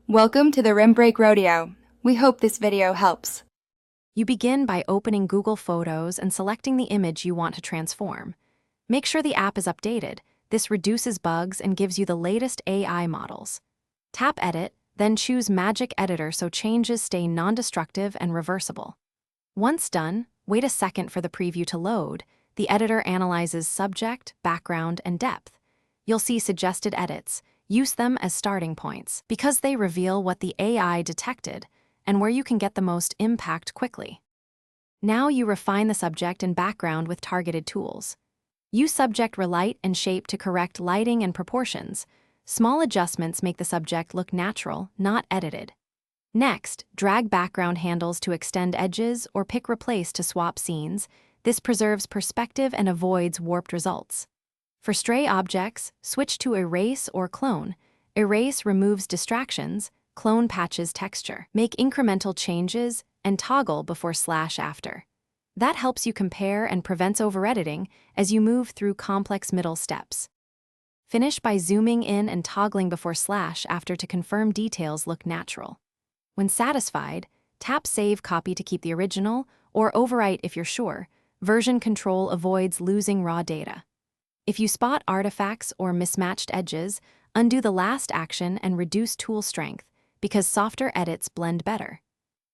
Welcome to the Rim Break Rodeo. We hope this video helps. You begin by opening Google Photos and selecting the image you want to transform. Make sure the app is updated. This reduces bugs and gives you the latest AI models. Tap Edit, then choose Magic Editor so changes stay non-destructive and reversible. Once done, wait a second for the preview to load. The editor analyzes subject, background, and depth. You'll see suggested edits. Use them as starting points because they reveal what the AI detected and where you can get the most impact quickly. Now you refine the subject and background with targeted tools. Use subject relight and shape to correct lighting and proportions. Small adjustments make the subject look natural, not edited. Next, drag background handles to extend edges or pick replace to swap scenes. This preserves perspective and avoids warped results. For stray objects, switch to Erase or Clone. Erase removes distractions, Clone patches texture. Make incremental changes and toggle before / after. That helps you compare and prevents over-editing as you move through complex middle steps. Finish by zooming in and toggling before / after to confirm details look natural. When satisfied, tap Save Copy to keep the original or overwrite if you're sure. Version control avoids losing raw data. If you spot artifacts or mismatched edges, undo the last action and reduce tool strength because softer edits blend better.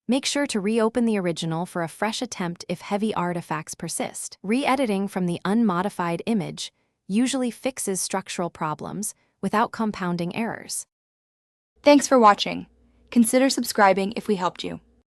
Make sure to reopen the original for a fresh attempt if heavy artifacts persist. Re-editing from the unmodified image usually fixes structural problems without compounding errors. Thanks for watching. Consider subscribing if we helped you.